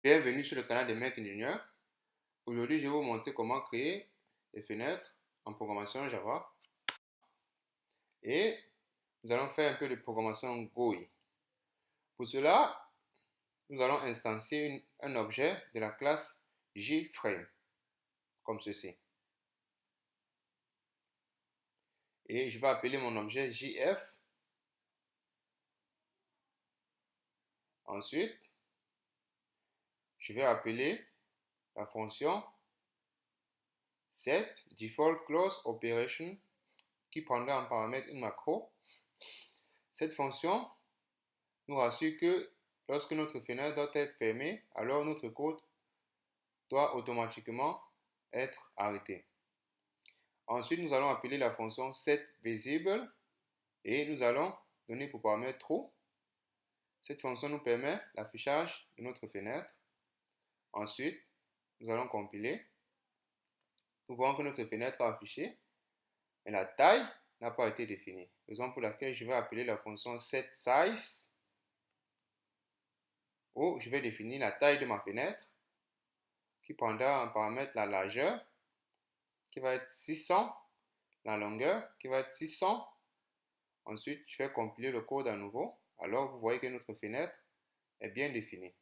Bienvenue sur le canal de Mec Ingénieur. Aujourd'hui, je vais vous montrer comment créer des fenêtres en programmation Java. Et nous allons faire un peu de programmation GUI. Pour cela, nous allons instancier un objet de la classe JFrame, comme ceci. Et je vais appeler mon objet JF. Ensuite, je vais appeler la fonction setDefaultCloseOperation qui prendra en paramètre une macro. Cette fonction nous rassure que lorsque notre fenêtre doit être fermée, alors notre code doit automatiquement être arrêté. Ensuite, nous allons appeler la fonction setVisible et nous allons donner pour paramètre true. Cette fonction nous permet l'affichage de notre fenêtre. Ensuite, nous allons compiler. Nous voyons que notre fenêtre est affichée, mais la taille n'a pas été définie. Raison pour laquelle je vais appeler la fonction setSize où je vais définir la taille de ma fenêtre qui prendra en paramètre la largeur qui va être 600, la longueur qui va être 600. Ensuite, je vais compiler le code à nouveau. Alors, vous voyez que notre fenêtre est bien définie.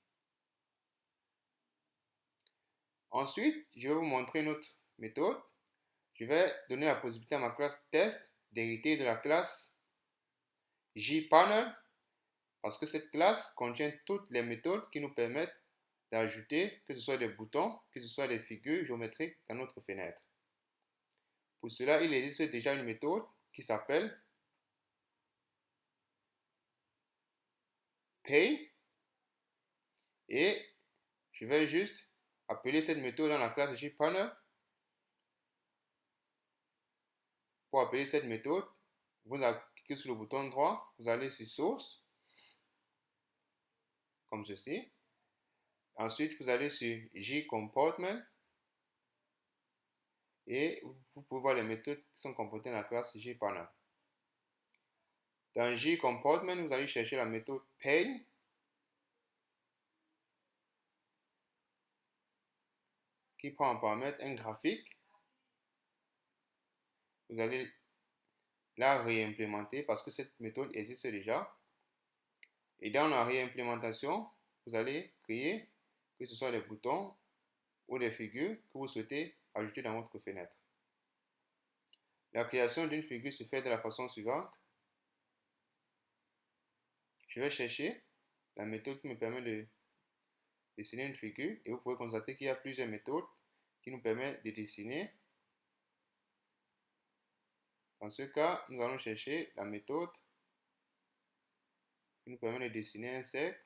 Ensuite, je vais vous montrer une autre méthode. Je vais donner la possibilité à ma classe test d'hériter de la classe JPanel parce que cette classe contient toutes les méthodes qui nous permettent d'ajouter, que ce soit des boutons, que ce soit des figures géométriques dans notre fenêtre. Pour cela, il existe déjà une méthode qui s'appelle Pay et je vais juste appeler cette méthode dans la classe JPanel. Pour appeler cette méthode, vous cliquez sur le bouton droit, vous allez sur Source, comme ceci. Ensuite, vous allez sur JComportment et vous pouvez voir les méthodes qui sont comportées dans la classe JPanel. Dans JComportment, vous allez chercher la méthode Pay qui prend en paramètre un graphique. Vous allez la réimplémenter parce que cette méthode existe déjà. Et dans la réimplémentation, vous allez créer que ce soit des boutons ou des figures que vous souhaitez ajouter dans votre fenêtre. La création d'une figure se fait de la façon suivante. Je vais chercher la méthode qui me permet de dessiner une figure et vous pouvez constater qu'il y a plusieurs méthodes qui nous permettent de dessiner. Dans ce cas, nous allons chercher la méthode qui nous permet de dessiner un cercle.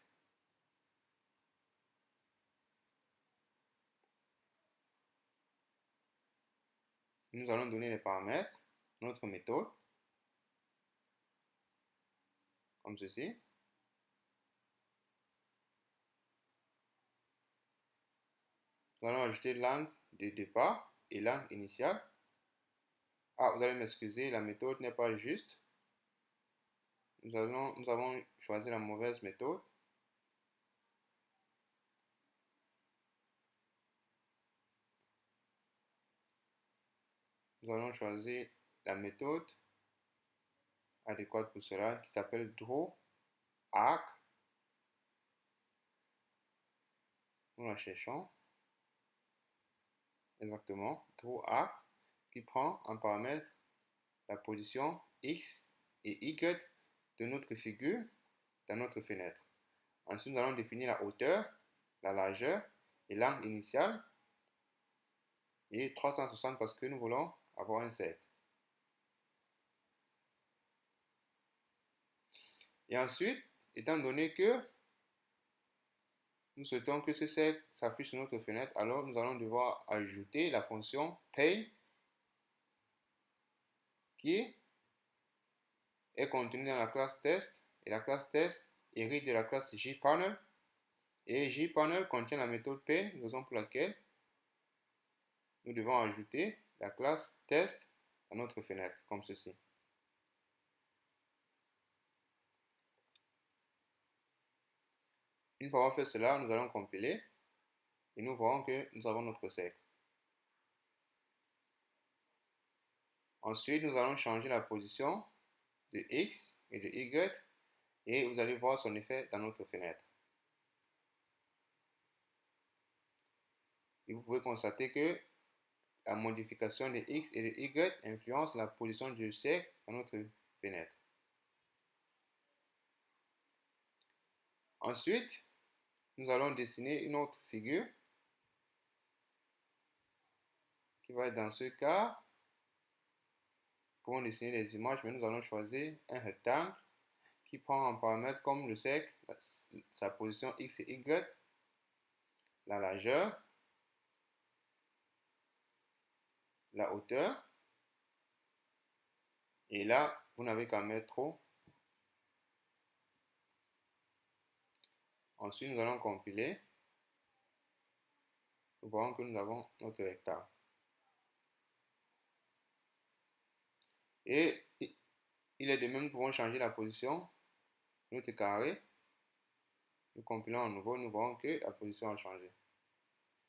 Nous allons donner les paramètres de notre méthode, comme ceci. Nous allons ajouter l'angle de départ et l'angle initial. Ah, vous allez m'excuser, la méthode n'est pas juste. Nous avons choisi la mauvaise méthode. Nous allons choisir la méthode adéquate pour cela qui s'appelle drawArc. Nous la cherchons. Exactement, drawArc qui prend en paramètre la position X et Y de notre figure dans notre fenêtre. Ensuite, nous allons définir la hauteur, la largeur et l'angle initial et 360 parce que nous voulons avoir un cercle. Et ensuite, étant donné que nous souhaitons que ce cercle s'affiche sur notre fenêtre, alors nous allons devoir ajouter la fonction Pay qui est contenue dans la classe test et la classe test hérite de la classe JPanel et JPanel contient la méthode Pay, raison pour laquelle nous devons ajouter la classe test dans notre fenêtre, comme ceci. Une fois fait cela, nous allons compiler Et nous voyons que nous avons notre cercle. Ensuite, nous allons changer la position de X et de Y et vous allez voir son effet dans notre fenêtre. Et vous pouvez constater que la modification de X et de Y influence la position du cercle dans notre fenêtre. Ensuite, nous allons dessiner une autre figure qui va être dans ce cas. Nous pouvons dessiner des images, mais nous allons choisir un rectangle qui prend en paramètre comme le cercle, sa position X et Y, la largeur, la hauteur. Et là, vous n'avez qu'à mettre trop. Ensuite, nous allons compiler. Nous voyons que nous avons notre rectangle. Et il est de même, nous pouvons changer la position de notre carré. Nous compilons à nouveau, nous voyons que la position a changé.